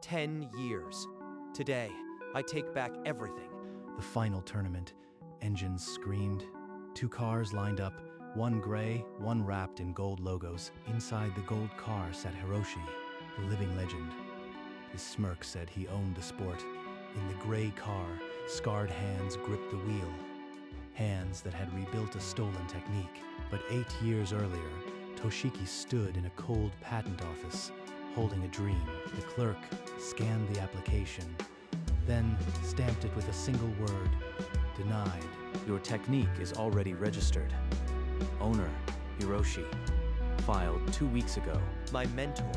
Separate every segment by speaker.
Speaker 1: 10 years. Today, I take back everything.
Speaker 2: The final tournament. Engines screamed. 2 cars lined up, one gray, one wrapped in gold logos. Inside the gold car sat Hiroshi, the living legend. His smirk said he owned the sport. In the gray car, scarred hands gripped the wheel. Hands that had rebuilt a stolen technique. But 8 years earlier, Toshiki stood in a cold patent office, holding a dream. The clerk scanned the application, then stamped it with a single word: denied.
Speaker 3: Your technique is already registered. Owner, Hiroshi. Filed 2 weeks ago.
Speaker 1: My mentor,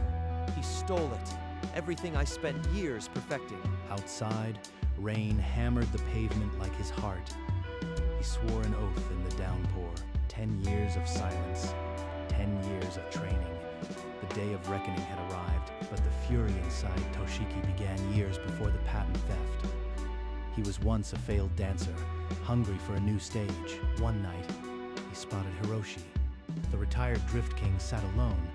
Speaker 1: he stole it. Everything I spent years perfecting.
Speaker 2: Outside, rain hammered the pavement like his heart. He swore an oath in the downpour. 10 years of silence, 10 years of training. The day of reckoning had arrived, but the fury inside Toshiki began years before the patent theft. He was once a failed dancer, hungry for a new stage. One night, he spotted Hiroshi. The retired Drift King sat alone,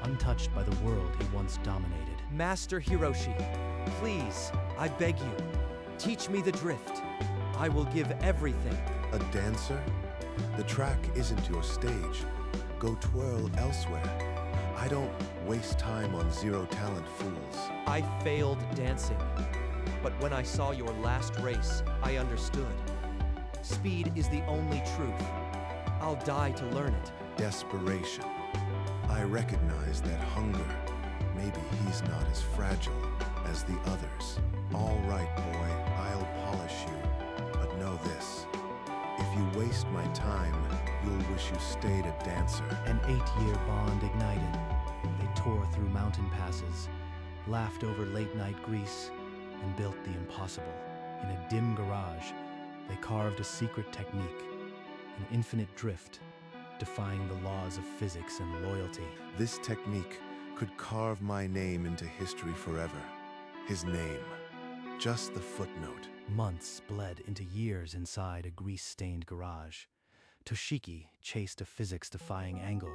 Speaker 2: untouched by the world he once dominated.
Speaker 1: Master Hiroshi, please, I beg you, teach me the drift. I will give everything.
Speaker 4: A dancer? The track isn't your stage. Go twirl elsewhere. I don't waste time on zero-talent fools.
Speaker 1: I failed dancing, but when I saw your last race, I understood. Speed is the only truth. I'll die to learn it.
Speaker 4: Desperation. I recognize that hunger. Maybe he's not as fragile as the others. All right, boy, I'll polish you. But know this. If you waste my time, you'll wish you stayed a dancer.
Speaker 2: An 8-year bond ignited. They tore through mountain passes, laughed over late-night Greece, and built the impossible. In a dim garage, they carved a secret technique, an infinite drift, defying the laws of physics and loyalty.
Speaker 4: This technique could carve my name into history forever. His name, just the footnote.
Speaker 2: Months bled into years inside a grease-stained garage. Toshiki chased a physics-defying angle,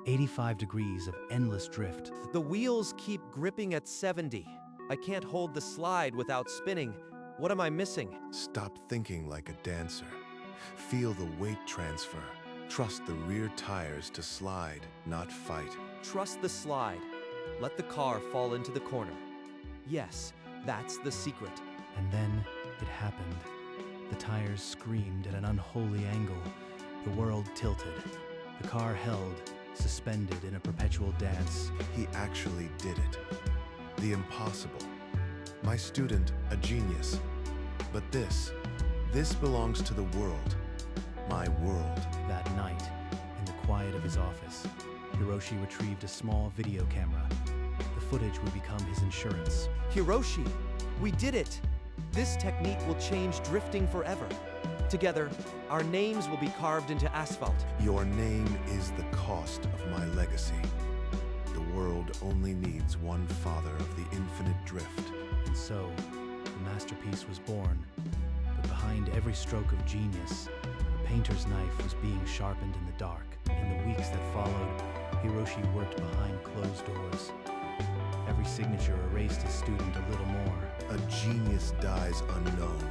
Speaker 2: 85 degrees of endless drift.
Speaker 1: The wheels keep gripping at 70. I can't hold the slide without spinning. What am I missing?
Speaker 4: Stop thinking like a dancer. Feel the weight transfer. Trust the rear tires to slide, not fight.
Speaker 1: Trust the slide. Let the car fall into the corner. Yes, that's the secret.
Speaker 2: And then it happened. The tires screamed at an unholy angle. The world tilted. The car held, suspended in a perpetual dance.
Speaker 4: He actually did it. The impossible. My student, a genius. But this belongs to the world. My world.
Speaker 2: That night, in the quiet of his office, Hiroshi retrieved a small video camera. The footage would become his insurance.
Speaker 1: Hiroshi, we did it! This technique will change drifting forever. Together, our names will be carved into asphalt.
Speaker 4: Your name is the cost of my legacy. The world only needs one father of the infinite drift.
Speaker 2: And so, the masterpiece was born. But behind every stroke of genius, a painter's knife was being sharpened in the dark. In the weeks that followed, Hiroshi worked behind closed doors. Every signature erased his student a little more.
Speaker 4: A genius dies unknown.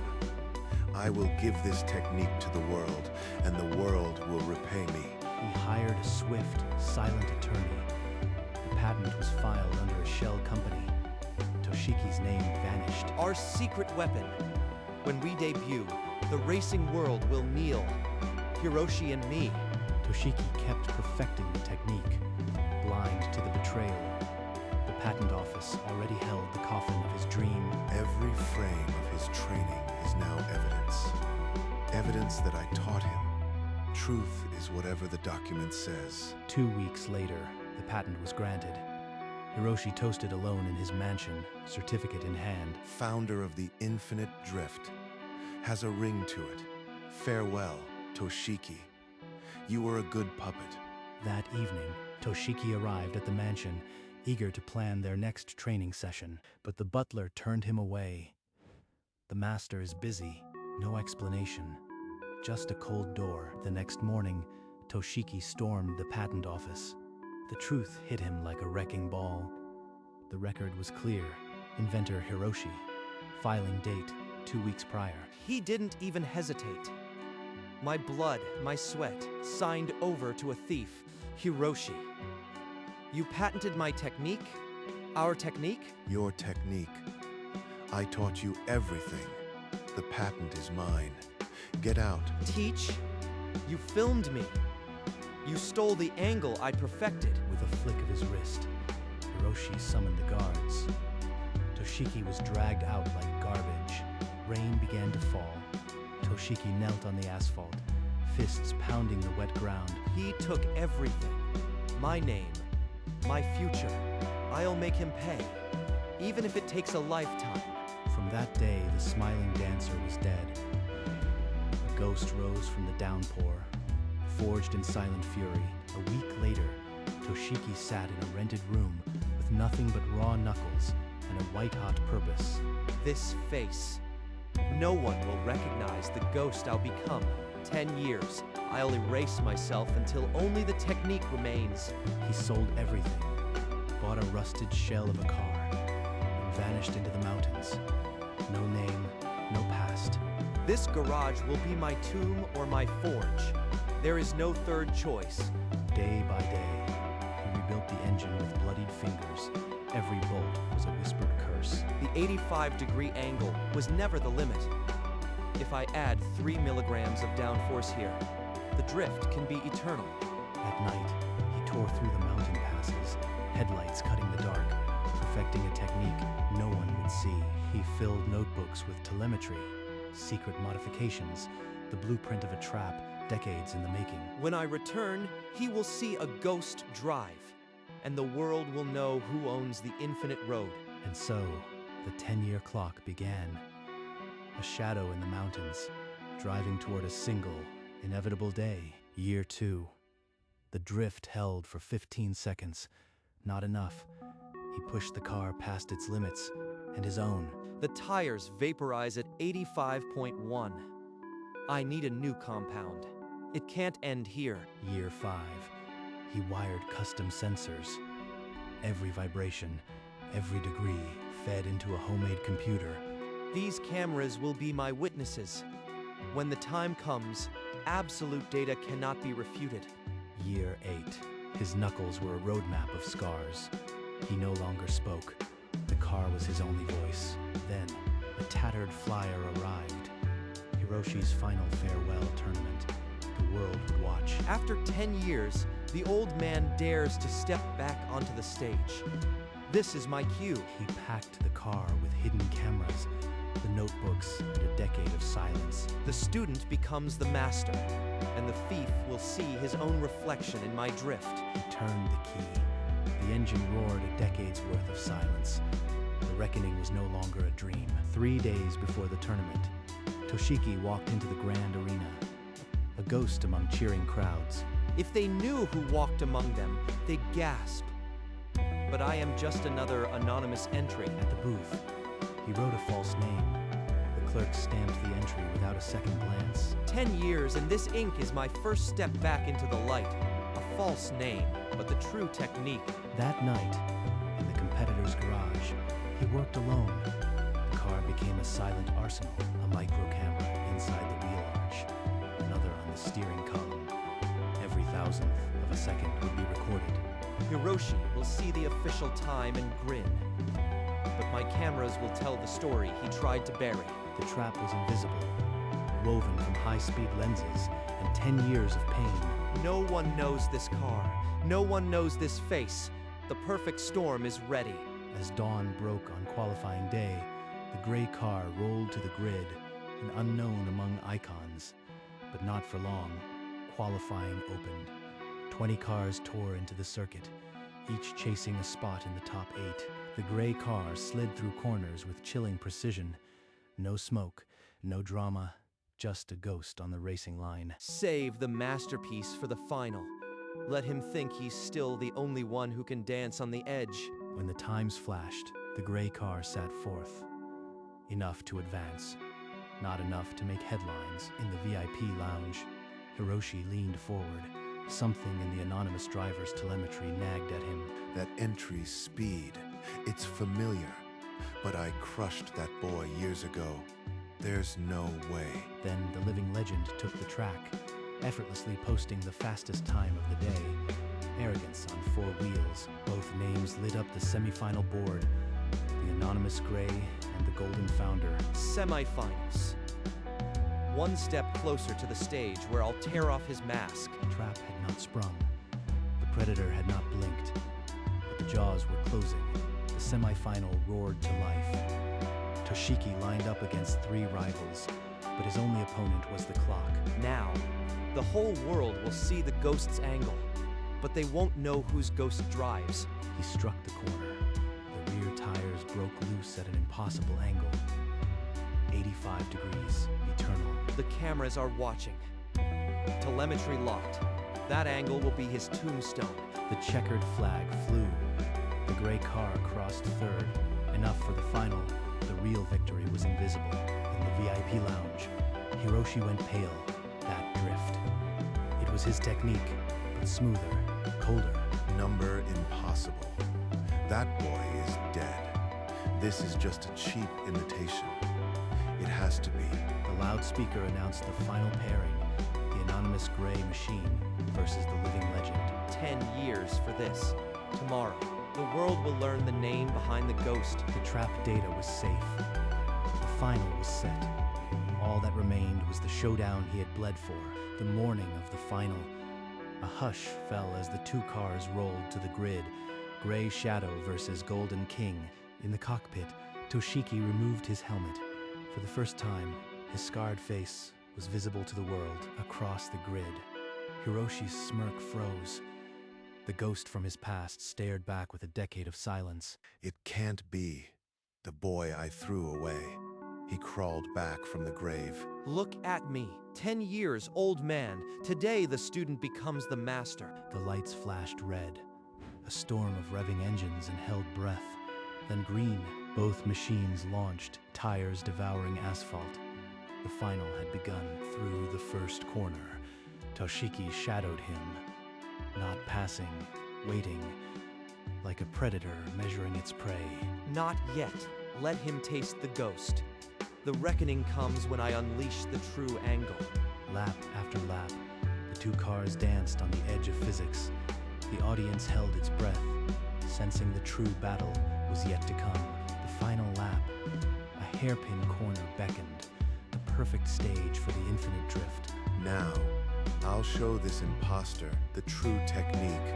Speaker 4: I will give this technique to the world, and the world will repay me.
Speaker 2: He hired a swift, silent attorney. The patent was filed under a shell company. Toshiki's name vanished.
Speaker 1: Our secret weapon. When we debut, the racing world will kneel. Hiroshi and me.
Speaker 2: Toshiki kept perfecting the technique, blind to the betrayal. The patent office already held the coffin of his dream.
Speaker 4: Every frame of his training is now evidence. Evidence that I taught him. Truth is whatever the document says.
Speaker 2: 2 weeks later, the patent was granted. Hiroshi toasted alone in his mansion, certificate in hand.
Speaker 4: Founder of the infinite drift. Has a ring to it. Farewell, Toshiki. You were a good puppet.
Speaker 2: That evening, Toshiki arrived at the mansion, eager to plan their next training session. But the butler turned him away. The master is busy. No explanation. Just a cold door. The next morning, Toshiki stormed the patent office. The truth hit him like a wrecking ball. The record was clear. Inventor Hiroshi. Filing date 2 weeks prior.
Speaker 1: He didn't even hesitate. My blood, my sweat, signed over to a thief, Hiroshi. You patented my technique? Our technique?
Speaker 4: Your technique. I taught you everything. The patent is mine. Get out.
Speaker 1: Teach? You filmed me. You stole the angle I perfected.
Speaker 2: With a flick of his wrist, Hiroshi summoned the guards. Toshiki was dragged out like garbage. Rain began to fall. Toshiki knelt on the asphalt, fists pounding the wet ground.
Speaker 1: He took everything. My name, my future. I'll make him pay, even if it takes a lifetime.
Speaker 2: From that day, the smiling dancer was dead. A ghost rose from the downpour, forged in silent fury. A week later, Toshiki sat in a rented room with nothing but raw knuckles and a white-hot purpose.
Speaker 1: This face. No one will recognize the ghost I'll become. 10 years. I'll erase myself until only the technique remains.
Speaker 2: He sold everything, bought a rusted shell of a car, and vanished into the mountains. No name, no past.
Speaker 1: This garage will be my tomb or my forge. There is no third choice.
Speaker 2: Day by day, he rebuilt the engine with bloodied fingers. Every bolt was a whispered curse.
Speaker 1: The 85-degree angle was never the limit. If I add 3 milligrams of downforce here, the drift can be eternal.
Speaker 2: At night, he tore through the mountain passes, headlights cutting the dark, perfecting a technique no one would see. He filled notebooks with telemetry, secret modifications, the blueprint of a trap decades in the making.
Speaker 1: When I return, he will see a ghost drive, and the world will know who owns the infinite road.
Speaker 2: And so, the 10-year clock began. A shadow in the mountains, driving toward a single, inevitable day. Year 2. The drift held for 15 seconds. Not enough. He pushed the car past its limits, and his own.
Speaker 1: The tires vaporize at 85.1. I need a new compound. It can't end here.
Speaker 2: Year 5. He wired custom sensors. Every vibration, every degree, fed into a homemade computer.
Speaker 1: These cameras will be my witnesses. When the time comes, absolute data cannot be refuted.
Speaker 2: Year 8. His knuckles were a roadmap of scars. He no longer spoke. The car was his only voice. Then, a tattered flyer arrived. Hiroshi's final farewell tournament. The world would watch.
Speaker 1: After 10 years, the old man dares to step back onto the stage. This is my cue.
Speaker 2: He packed the car with hidden cameras, the notebooks, and a decade of silence.
Speaker 1: The student becomes the master, and the thief will see his own reflection in my drift.
Speaker 2: He turned the key. The engine roared a decade's worth of silence. The reckoning was no longer a dream. 3 days before the tournament, Toshiki walked into the grand arena, a ghost among cheering crowds.
Speaker 1: If they knew who walked among them, they'd gasp. But I am just another anonymous entry.
Speaker 2: At the booth, he wrote a false name. The clerk stamped the entry without a second glance.
Speaker 1: 10 years, and this ink is my first step back into the light. A false name, but the true technique.
Speaker 2: That night, in the competitor's garage, he worked alone. The car became a silent arsenal, a micro camera inside the wheel arch, another on the steering column. Every thousandth of a second would be recorded.
Speaker 1: Hiroshi will see the official time and grin. But my cameras will tell the story he tried to bury.
Speaker 2: The trap was invisible, woven from high-speed lenses and 10 years of pain.
Speaker 1: No one knows this car. No one knows this face. The perfect storm is ready.
Speaker 2: As dawn broke on qualifying day, the gray car rolled to the grid, an unknown among icons. But not for long. Qualifying opened. 20 cars tore into the circuit, each chasing a spot in the top 8. The gray car slid through corners with chilling precision. No smoke, no drama, just a ghost on the racing line.
Speaker 1: Save the masterpiece for the final. Let him think he's still the only one who can dance on the edge.
Speaker 2: When the times flashed, the gray car sat fourth. Enough to advance. Not enough to make headlines. In the VIP lounge, Hiroshi leaned forward. Something in the anonymous driver's telemetry nagged at him.
Speaker 4: That entry's speed. It's familiar. but I crushed that boy years ago. There's no way.
Speaker 2: Then the living legend took the track, effortlessly posting the fastest time of the day. Arrogance on 4 wheels, both names lit up the semifinal board. The anonymous Gray and the Golden Founder.
Speaker 1: Semifinals. One step closer to the stage where I'll tear off his mask.
Speaker 2: The trap had not sprung. The predator had not blinked. But the jaws were closing. The semifinal roared to life. Toshiki lined up against 3 rivals, but his only opponent was the clock.
Speaker 1: Now, the whole world will see the ghost's angle, but they won't know whose ghost drives.
Speaker 2: He struck the corner. The rear tires broke loose at an impossible angle. 85 degrees, eternal.
Speaker 1: The cameras are watching. Telemetry locked. That angle will be his tombstone.
Speaker 2: The checkered flag flew. The gray car crossed third. Enough for the final. The real victory was invisible. In the VIP lounge, Hiroshi went pale. That drift. It was his technique, but smoother, colder.
Speaker 4: Number impossible. That boy is dead. This is just a cheap imitation. It has to be.
Speaker 2: The loudspeaker announced the final pairing, the anonymous Gray machine versus the living legend.
Speaker 1: 10 years for this. Tomorrow, the world will learn the name behind the ghost.
Speaker 2: The trap data was safe. The final was set. All that remained was the showdown he had bled for. The morning of the final. A hush fell as the 2 cars rolled to the grid. Gray Shadow versus Golden King. In the cockpit, Toshiki removed his helmet. For the first time, his scarred face was visible to the world across the grid. Hiroshi's smirk froze. The ghost from his past stared back with a decade of silence.
Speaker 4: It can't be. The boy I threw away. He crawled back from the grave.
Speaker 1: Look at me. 10 years, old man. Today, the student becomes the master.
Speaker 2: The lights flashed red. A storm of revving engines and held breath. Then green. Both machines launched, tires devouring asphalt. The final had begun. Through the first corner, Toshiki shadowed him. Not passing, waiting, like a predator measuring its prey.
Speaker 1: Not yet. Let him taste the ghost. The reckoning comes when I unleash the true angle.
Speaker 2: Lap after lap, the 2 cars danced on the edge of physics. The audience held its breath, sensing the true battle was yet to come. The final lap, a hairpin corner beckoned, the perfect stage for the infinite drift.
Speaker 4: Now, I'll show this imposter the true technique.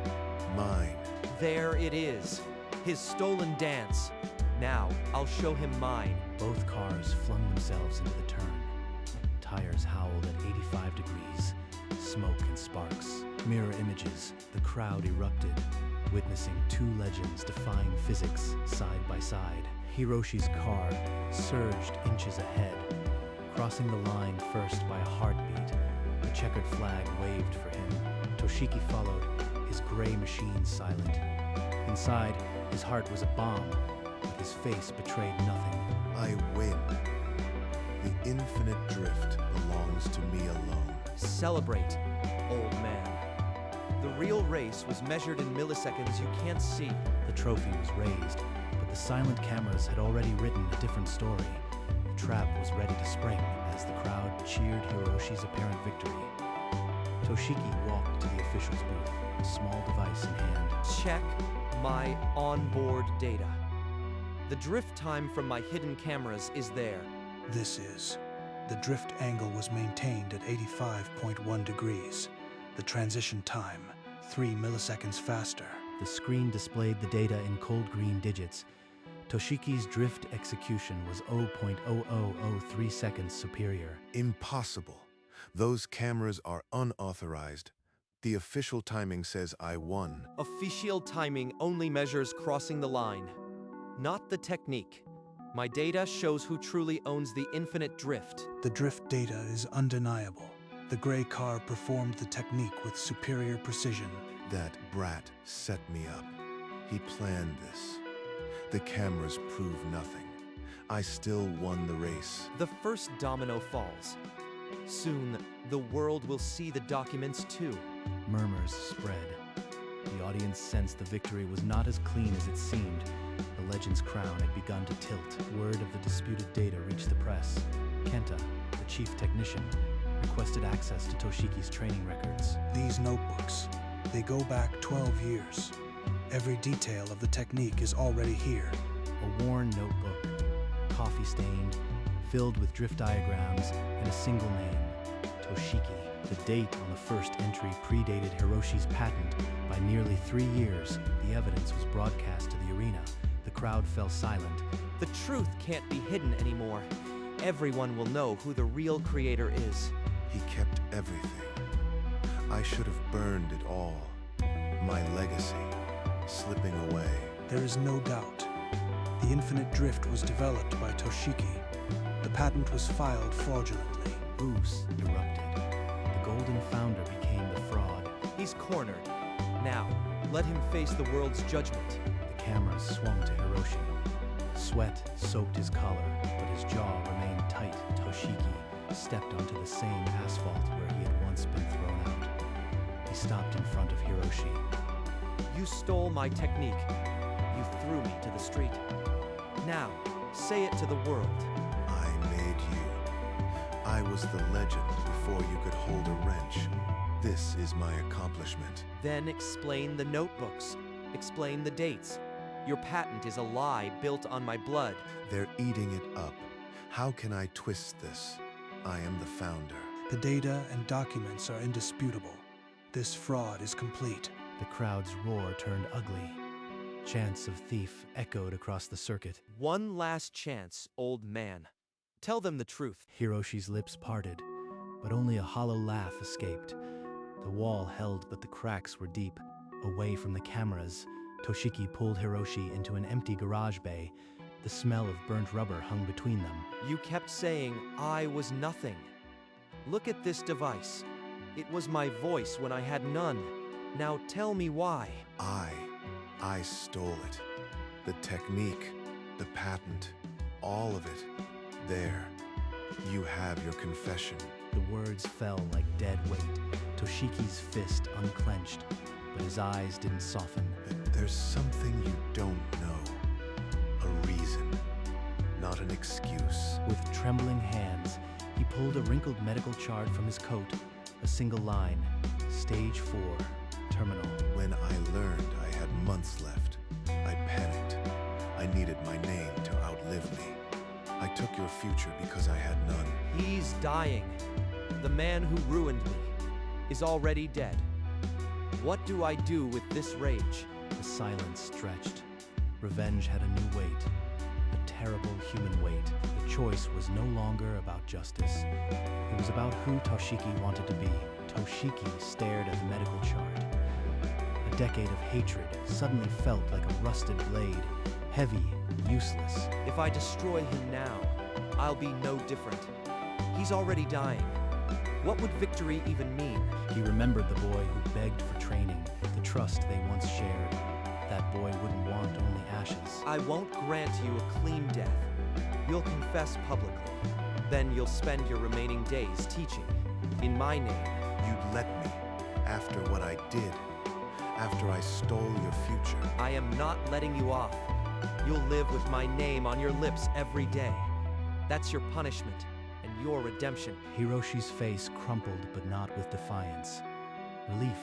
Speaker 4: Mine.
Speaker 1: There it is. His stolen dance. Now, I'll show him mine.
Speaker 2: Both cars flung themselves into the turn. Tires howled at 85 degrees. Smoke and sparks. Mirror images. The crowd erupted, witnessing 2 legends defying physics side by side. Hiroshi's car surged inches ahead, crossing the line first by a heartbeat. The checkered flag waved for him. Toshiki followed, his gray machine silent. Inside, his heart was a bomb, but his face betrayed nothing.
Speaker 4: I win. The infinite drift belongs to me alone.
Speaker 1: Celebrate, old man. The real race was measured in milliseconds you can't see.
Speaker 2: The trophy was raised, but the silent cameras had already written a different story. The trap was ready to spring as the crowd cheered Hiroshi's apparent victory. Toshiki walked to the official's booth, a small device in hand.
Speaker 1: Check my onboard data. The drift time from my hidden cameras is there.
Speaker 5: This is. The drift angle was maintained at 85.1 degrees. The transition time, 3 milliseconds faster.
Speaker 2: The screen displayed the data in cold green digits. Toshiki's drift execution was 0.0003 seconds superior.
Speaker 4: Impossible. Those cameras are unauthorized. The official timing says I won.
Speaker 1: Official timing only measures crossing the line, not the technique. My data shows who truly owns the infinite drift.
Speaker 5: The drift data is undeniable. The gray car performed the technique with superior precision.
Speaker 4: That brat set me up. He planned this. The cameras prove nothing. I still won the race.
Speaker 1: The first domino falls. Soon, the world will see the documents too.
Speaker 2: Murmurs spread. The audience sensed the victory was not as clean as it seemed. The legend's crown had begun to tilt. Word of the disputed data reached the press. Kenta, the chief technician, requested access to Toshiki's training records.
Speaker 5: These notebooks, they go back 12 years. Every detail of the technique is already here.
Speaker 2: A worn notebook, coffee-stained, filled with drift diagrams and a single name, Toshiki. The date on the first entry predated Hiroshi's patent by nearly 3 years. The evidence was broadcast to the arena. The crowd fell silent.
Speaker 1: The truth can't be hidden anymore. Everyone will know who the real creator is.
Speaker 4: He kept everything. I should have burned it all. My legacy, slipping away.
Speaker 5: There is no doubt. The infinite drift was developed by Toshiki. The patent was filed fraudulently.
Speaker 2: Bruce erupted. The golden founder became the fraud.
Speaker 1: He's cornered. Now, let him face the world's judgment.
Speaker 2: The cameras swung to Hiroshi. Sweat soaked his collar, but his jaw remained tight. Toshiki stepped onto the same asphalt where he had once been thrown out. He stopped in front of Hiroshi.
Speaker 1: You stole my technique. You threw me to the street. Now, say it to the world.
Speaker 4: I made you. I was the legend before you could hold a wrench. This is my accomplishment.
Speaker 1: Then explain the notebooks. Explain the dates. Your patent is a lie built on my blood.
Speaker 4: They're eating it up. How can I twist this? I am the founder.
Speaker 5: The data and documents are indisputable. This fraud is complete.
Speaker 2: The crowd's roar turned ugly. Chants of thief echoed across the circuit.
Speaker 1: One last chance, old man. Tell them the truth.
Speaker 2: Hiroshi's lips parted, but only a hollow laugh escaped. The wall held, but the cracks were deep. Away from the cameras, Toshiki pulled Hiroshi into an empty garage bay. The smell of burnt rubber hung between them.
Speaker 1: You kept saying I was nothing. Look at this device. It was my voice when I had none. Now tell me why.
Speaker 4: I stole it. The technique, the patent, all of it. There. You have your confession.
Speaker 2: The words fell like dead weight. Toshiki's fist unclenched, but his eyes didn't soften.
Speaker 4: There's something you don't know. A reason, not an excuse.
Speaker 2: With trembling hands, he pulled a wrinkled medical chart from his coat. A single line, Stage 4, Terminal.
Speaker 4: When I learned I had months left, I panicked. I needed my name to outlive me. I took your future because I had none.
Speaker 1: He's dying. The man who ruined me is already dead. What do I do with this rage?
Speaker 2: The silence stretched. Revenge had a new weight. A terrible human weight. The choice was no longer about justice. It was about who Toshiki wanted to be. Toshiki stared at the medical chart. A decade of hatred suddenly felt like a rusted blade, heavy, useless.
Speaker 1: If I destroy him now, I'll be no different. He's already dying. What would victory even mean?
Speaker 2: He remembered the boy who begged for training, the trust they once shared. That boy wouldn't want only ashes.
Speaker 1: I won't grant you a clean death. You'll confess publicly. Then you'll spend your remaining days teaching. In my name.
Speaker 4: You'd let me, after what I did, after I stole your future.
Speaker 1: I am not letting you off. You'll live with my name on your lips every day. That's your punishment and your redemption.
Speaker 2: Hiroshi's face crumpled, but not with defiance. Relief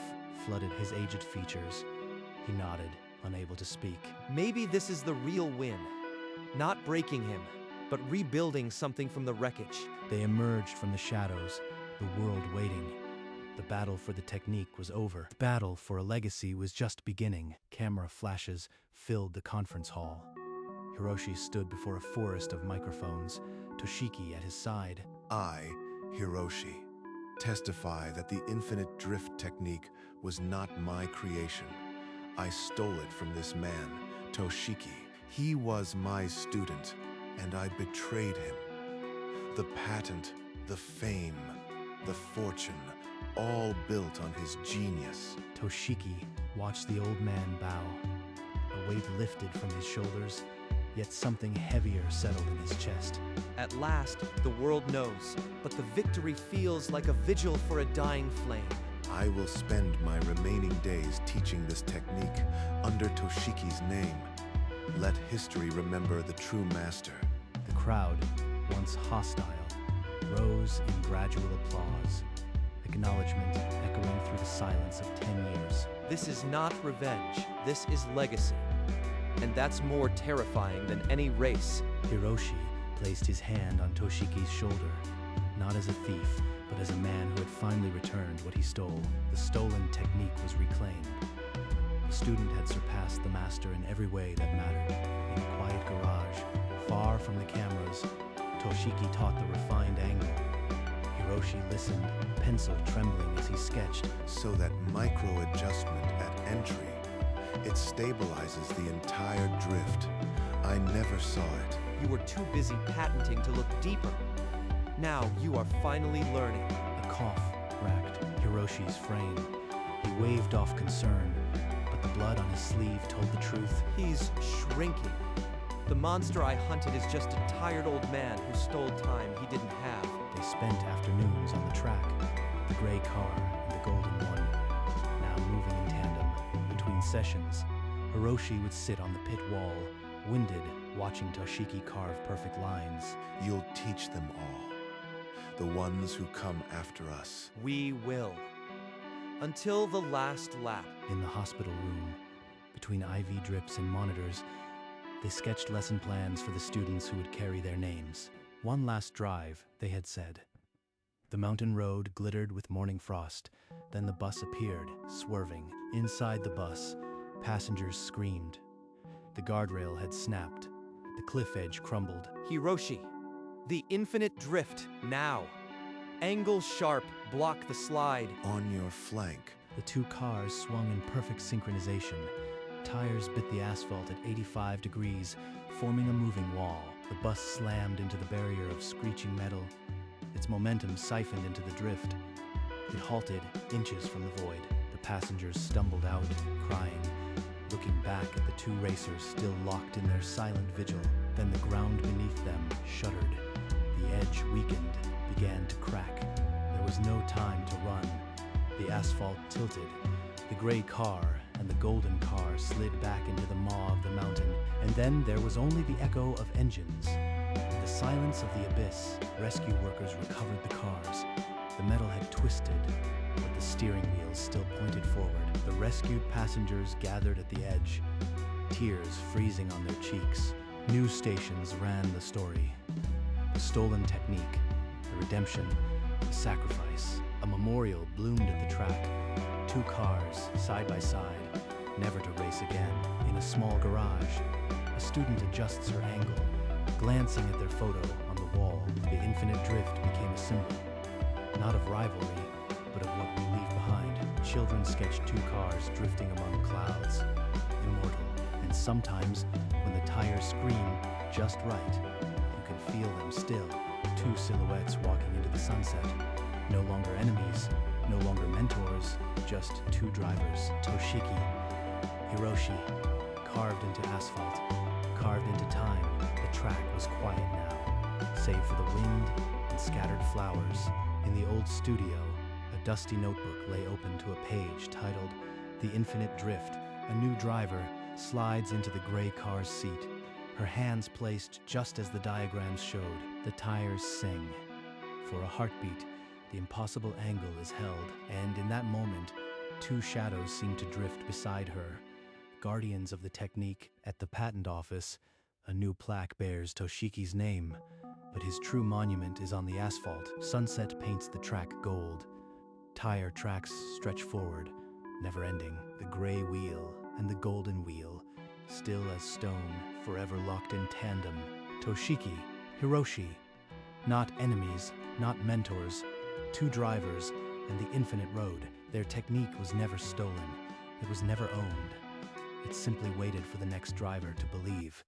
Speaker 2: flooded his aged features. He nodded, unable to speak.
Speaker 1: Maybe this is the real win. Not breaking him, but rebuilding something from the wreckage.
Speaker 2: They emerged from the shadows, the world waiting. The battle for the technique was over. The battle for a legacy was just beginning. Camera flashes filled the conference hall. Hiroshi stood before a forest of microphones, Toshiki at his side.
Speaker 4: I, Hiroshi, testify that the infinite drift technique was not my creation. I stole it from this man, Toshiki. He was my student, and I betrayed him. The patent, the fame, the fortune, all built on his genius.
Speaker 2: Toshiki watched the old man bow. A weight lifted from his shoulders, yet something heavier settled in his chest.
Speaker 1: At last, the world knows, but the victory feels like a vigil for a dying flame.
Speaker 4: I will spend my remaining days teaching this technique under Toshiki's name. Let history remember the true master.
Speaker 2: The crowd, once hostile, rose in gradual applause, acknowledgement echoing through the silence of 10 years.
Speaker 1: This is not revenge, this is legacy. And that's more terrifying than any race.
Speaker 2: Hiroshi placed his hand on Toshiki's shoulder, not as a thief, but as a man who had finally returned what he stole. The stolen technique was reclaimed. The student had surpassed the master in every way that mattered. In a quiet garage, far from the cameras, Toshiki taught the refined angle. Hiroshi listened, pencil trembling as he sketched.
Speaker 4: So that micro-adjustment at entry, it stabilizes the entire drift. I never saw it.
Speaker 1: You were too busy patenting to look deeper. Now you are finally learning.
Speaker 2: A cough racked Hiroshi's frame. He waved off concern, but the blood on his sleeve told the truth.
Speaker 1: He's shrinking. The monster I hunted is just a tired old man who stole time he didn't have.
Speaker 2: They spent afternoons on the track, the gray car and the golden one, now moving in tandem. Between sessions, Hiroshi would sit on the pit wall, winded, watching Toshiki carve perfect lines.
Speaker 4: You'll teach them all. The ones who come after us.
Speaker 1: We will. Until the last lap.
Speaker 2: In the hospital room, between IV drips and monitors, they sketched lesson plans for the students who would carry their names. One last drive, they had said. The mountain road glittered with morning frost. Then the bus appeared, swerving. Inside the bus, passengers screamed. The guardrail had snapped. The cliff edge crumbled.
Speaker 1: Hiroshi, the infinite drift, now. Angle sharp, block the slide.
Speaker 4: On your flank.
Speaker 2: The two cars swung in perfect synchronization. Tires bit the asphalt at 85 degrees, forming a moving wall. The bus slammed into the barrier of screeching metal. Its momentum siphoned into the drift. It halted inches from the void. The passengers stumbled out, crying, looking back at the two racers still locked in their silent vigil. Then the ground beneath them shuddered. The edge weakened, began to crack. There was no time to run. The asphalt tilted. The gray car and the golden car slid back into the maw of the mountain, and then there was only the echo of engines. In the silence of the abyss, rescue workers recovered the cars. The metal had twisted, but the steering wheels still pointed forward. The rescued passengers gathered at the edge, tears freezing on their cheeks. News stations ran the story. The stolen technique, the redemption, the sacrifice. A memorial bloomed at the track. Two cars, side by side, never to race again. In a small garage, a student adjusts her angle. Glancing at their photo on the wall, the infinite drift became a symbol, not of rivalry, but of what we leave behind. Children sketch two cars drifting among clouds, immortal. And sometimes, when the tires scream just right, you can feel them still. Two silhouettes walking into the sunset. No longer enemies, no longer mentors, just two drivers. Toshiki, Hiroshi, carved into asphalt, carved into time. The track was quiet now, save for the wind and scattered flowers. In the old studio, a dusty notebook lay open to a page titled The Infinite Drift. A new driver slides into the gray car's seat, her hands placed just as the diagrams showed. The tires sing. For a heartbeat, the impossible angle is held, and in that moment, two shadows seem to drift beside her. Guardians of the technique. At the patent office, a new plaque bears Toshiki's name, but his true monument is on the asphalt. Sunset paints the track gold. Tire tracks stretch forward, never ending. The gray wheel and the golden wheel, still as stone, forever locked in tandem. Toshiki, Hiroshi, not enemies, not mentors, two drivers, and the infinite road. Their technique was never stolen. It was never owned. It simply waited for the next driver to believe.